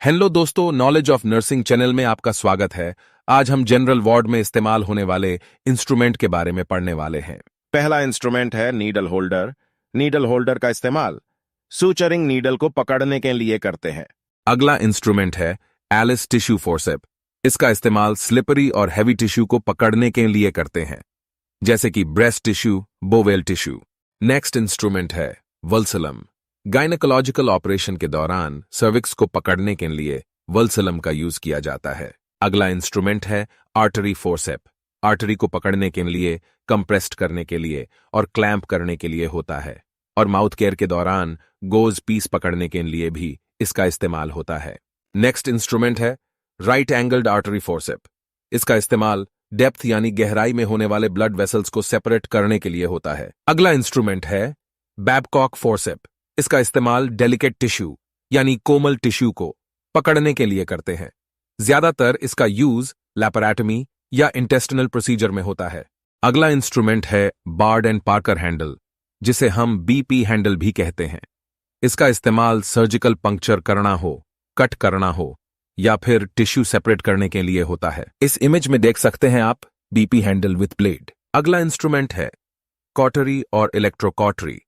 Hello दोस्तों, knowledge of nursing channel में आपका स्वागत है। आज हम जनरल वार्ड में इस्तेमाल होने वाले इंस्ट्रूमेंट के बारे में पढ़ने वाले हैं। पहला इंस्ट्रूमेंट है नीडल होल्डर। नीडल होल्डर का इस्तेमाल सूचरिंग नीडल को पकड़ने के लिए करते हैं। अगला इंस्ट्रूमेंट है एलिस टिश्यू फोर्सेप। इसका इस्तेमाल स्लिपरी और हैवी टिश्यू को पकड़ने के लिए करते हैं, जैसे कि breast tissue, bowel tissue. Next instrument है वल्सलम। गायनेकोलॉजिकल ऑपरेशन के दौरान सर्विक्स को पकड़ने के लिए वल्सलम का यूज किया जाता है। अगला इंस्ट्रूमेंट है आर्टरी फोर्सेप। आर्टरी को पकड़ने के लिए, कंप्रेस्ड करने के लिए और क्लैंप करने के लिए होता है, और माउथ केयर के दौरान गोज पीस पकड़ने के लिए भी इसका इस्तेमाल होता है। नेक्स्ट इंस्ट्रूमेंट है राइट एंगल्ड आर्टरी फोर्सेप। इसका इस्तेमाल डेप्थ यानी गहराई में होने वाले ब्लड वेसल्स को सेपरेट करने के लिए होता है। अगला इंस्ट्रूमेंट है बैबकॉक फोर्सेप। इसका इस्तेमाल डेलिकेट टिश्यू यानी कोमल टिश्यू को पकड़ने के लिए करते हैं। ज्यादातर इसका यूज लैपरेटमी या इंटेस्टिनल प्रोसीजर में होता है। अगला इंस्ट्रूमेंट है बार्ड एंड पार्कर हैंडल, जिसे हम बीपी हैंडल भी कहते हैं। इसका इस्तेमाल सर्जिकल पंक्चर करना हो, कट करना हो या फिर टिश्यू सेपरेट करने के लिए होता है। इस इमेज में देख सकते हैं आप बीपी हैंडल विथ ब्लेड। अगला इंस्ट्रूमेंट है कॉटरी और इलेक्ट्रोकॉटरी।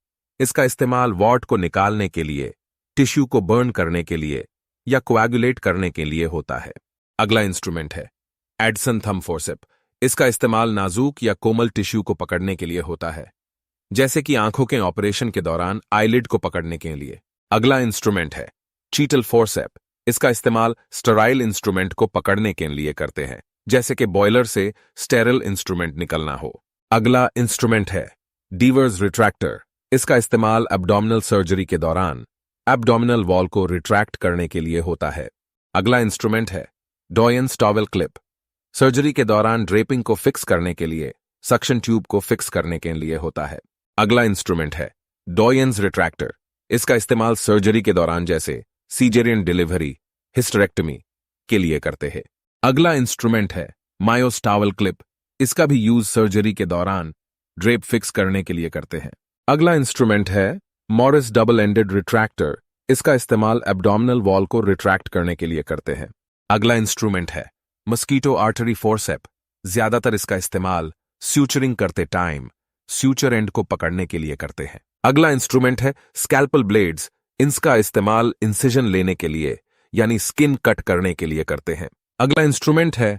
इसका इस्तेमाल वार्ड को निकालने के लिए, टिश्यू को बर्न करने के लिए या कोएगुलेट करने के लिए होता है। अगला इंस्ट्रूमेंट है एडसन थंब फोर्सेप। इसका इस्तेमाल नाजुक या कोमल टिश्यू को पकड़ने के लिए होता है, जैसे कि आंखों के ऑपरेशन के दौरान आईलिड को पकड़ने के लिए। अगला इंस्ट्रूमेंट है चीटल फोर्सेप। इसका इस्तेमाल स्टेराइल इंस्ट्रूमेंट को पकड़ने के लिए करते हैं, जैसे कि बॉयलर से स्टेरिल इंस्ट्रूमेंट निकलना हो। अगला इंस्ट्रूमेंट है डीवर्स रिट्रैक्टर। इसका इस्तेमाल एब्डोमिनल सर्जरी के दौरान एब्डोमिनल वॉल को रिट्रैक्ट करने के लिए होता है। अगला इंस्ट्रूमेंट है डॉयंस टॉवेल क्लिप। सर्जरी के दौरान ड्रेपिंग को फिक्स करने के लिए, सक्शन ट्यूब को फिक्स करने के लिए होता है। अगला इंस्ट्रूमेंट है डॉयंस रिट्रैक्टर। इसका इस्तेमाल सर्जरी के दौरान, जैसे सीजेरियन डिलीवरी, हिस्टेरेक्टमी के लिए करते हैं। अगला इंस्ट्रूमेंट है मायोस टॉवेल क्लिप। इसका भी यूज सर्जरी के दौरान ड्रेप फिक्स करने के लिए करते हैं। अगला इंस्ट्रूमेंट है मॉरिस डबल एंडेड रिट्रैक्टर। इसका इस्तेमाल एब्डोमिनल वॉल को रिट्रैक्ट करने के लिए करते हैं। अगला इंस्ट्रूमेंट है मस्कीटो आर्टरी फोर्सेप। ज्यादातर इसका इस्तेमाल स्यूचरिंग करते टाइम स्यूचर एंड को पकड़ने के लिए करते हैं। अगला इंस्ट्रूमेंट है स्कैल्पल ब्लेड्स। इसका इस्तेमाल इंसिजन लेने के लिए यानी स्किन कट करने के लिए करते हैं। अगला इंस्ट्रूमेंट है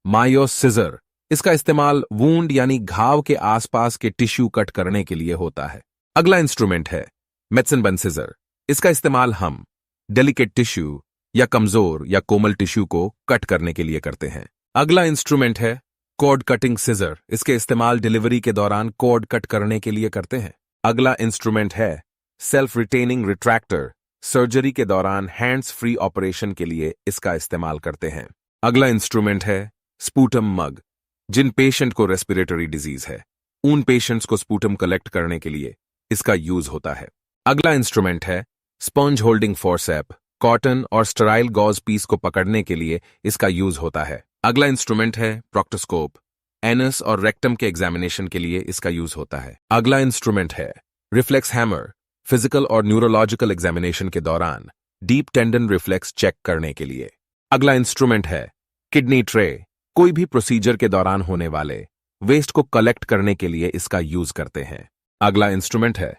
मायोस सिजर। इसका इस्तेमाल वूंड यानी घाव के आसपास के टिश्यू कट करने के लिए होता है। अगला इंस्ट्रूमेंट है मेडसिन बन सिजर। इसका इस्तेमाल हम डेलिकेट टिश्यू या कमजोर या कोमल टिश्यू को कट करने के लिए करते हैं। अगला इंस्ट्रूमेंट है कॉर्ड कटिंग सिजर। इसके इस्तेमाल डिलीवरी के दौरान कॉर्ड कट करने के लिए करते हैं। अगला इंस्ट्रूमेंट है सेल्फ रिटेनिंग रिट्रैक्टर। सर्जरी के दौरान हैंड्स फ्री ऑपरेशन के लिए इसका इस्तेमाल करते हैं। अगला इंस्ट्रूमेंट है स्पूटम मग। जिन पेशेंट को रेस्पिरेटरी डिजीज है, उन पेशेंट्स को स्पूटम कलेक्ट करने के लिए इसका यूज होता है। अगला इंस्ट्रूमेंट है स्पंज होल्डिंग फोर्सेप। कॉटन और स्टेराइल गॉज पीस को पकड़ने के लिए इसका यूज होता है। अगला इंस्ट्रूमेंट है प्रोक्टोस्कोप। एनस और रेक्टम के एग्जामिनेशन के लिए इसका यूज होता है। अगला इंस्ट्रूमेंट है रिफ्लेक्स हैमर। फिजिकल और न्यूरोलॉजिकल एग्जामिनेशन के दौरान डीप टेंडन रिफ्लेक्स चेक करने के लिए। अगला इंस्ट्रूमेंट है किडनी ट्रे। कोई भी प्रोसीजर के दौरान होने वाले वेस्ट को कलेक्ट करने के लिए इसका यूज करते हैं। अगला इंस्ट्रूमेंट है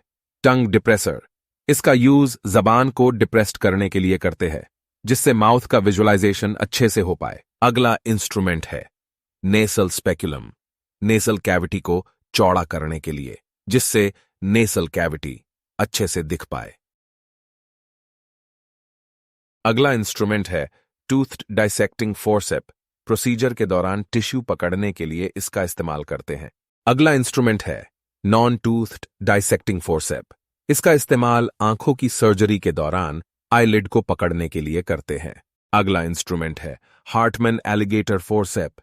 टंग डिप्रेसर। इसका यूज जबान को डिप्रेस्ड करने के लिए करते हैं, जिससे माउथ का विजुअलाइजेशन अच्छे से हो पाए। अगला इंस्ट्रूमेंट है नेसल स्पेक्युलम। नेसल कैविटी को चौड़ा करने के लिए, जिससे नेसल कैविटी अच्छे से दिख पाए। अगला इंस्ट्रूमेंट है टूथ डाइसेक्टिंग फोर्सेप। प्रोसीजर के दौरान टिश्यू पकड़ने के लिए इसका इस्तेमाल करते हैं। अगला इंस्ट्रूमेंट है नॉन टूथ डाइसेक्टिंग फोर्सेप। इसका इस्तेमाल आंखों की सर्जरी के दौरान आईलिड को पकड़ने के लिए करते हैं। अगला इंस्ट्रूमेंट है Hartmann alligator forceps.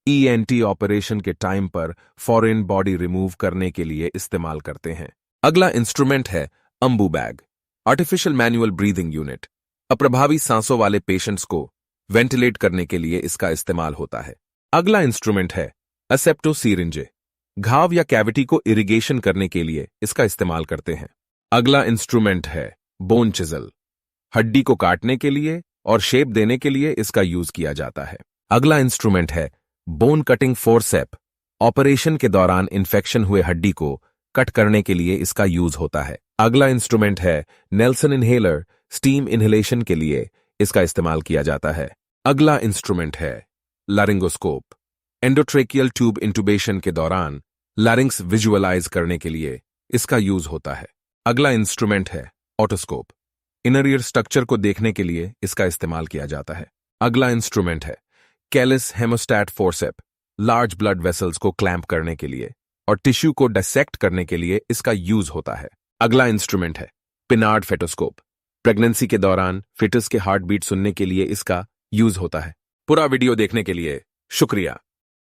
ENT operation के टाइम पर फॉरेन बॉडी रिमूव करने के लिए इस्तेमाल करते हैं। अगला इंस्ट्रूमेंट है Ambu bag, artificial manual breathing unit. अप्रभावी सांसों वाले पेशेंट्स को वेंटिलेट करने के लिए इसका इस्तेमाल होता है। अगला इंस्ट्रूमेंट है असेप्टो सीरिंजे। घाव या कैविटी को इरिगेशन करने के लिए इसका इस्तेमाल करते हैं। अगला इंस्ट्रूमेंट है बोन चिजल। हड्डी को काटने के लिए और शेप देने के लिए इसका यूज किया जाता है। अगला इंस्ट्रूमेंट है बोन कटिंग फोर्सेप। ऑपरेशन के दौरान इन्फेक्शन हुए हड्डी को कट करने के लिए इसका यूज होता है। अगला इंस्ट्रूमेंट है नेल्सन इनहेलर। स्टीम इनहेलेशन के लिए इसका इस्तेमाल किया जाता है। अगला इंस्ट्रूमेंट है लारिंगोस्कोप। एंडोट्रेकियल ट्यूब इंटुबेशन के दौरान लारिंग्स विजुअलाइज करने के लिए इसका यूज होता है। अगला इंस्ट्रूमेंट है ऑटोस्कोप। इनर ईयर स्ट्रक्चर को देखने के लिए इसका इस्तेमाल किया जाता है। अगला इंस्ट्रूमेंट है Kelly's hemostat forceps. Large blood vessels को क्लैंप करने के लिए और टिश्यू को डिसेक्ट करने के लिए इसका यूज होता है। अगला इंस्ट्रूमेंट है पिनार्ड फेटोस्कोप। प्रेगनेंसी के दौरान फिटस के हार्ट बीट सुनने के लिए इसका यूज होता है। पूरा वीडियो देखने के लिए शुक्रिया।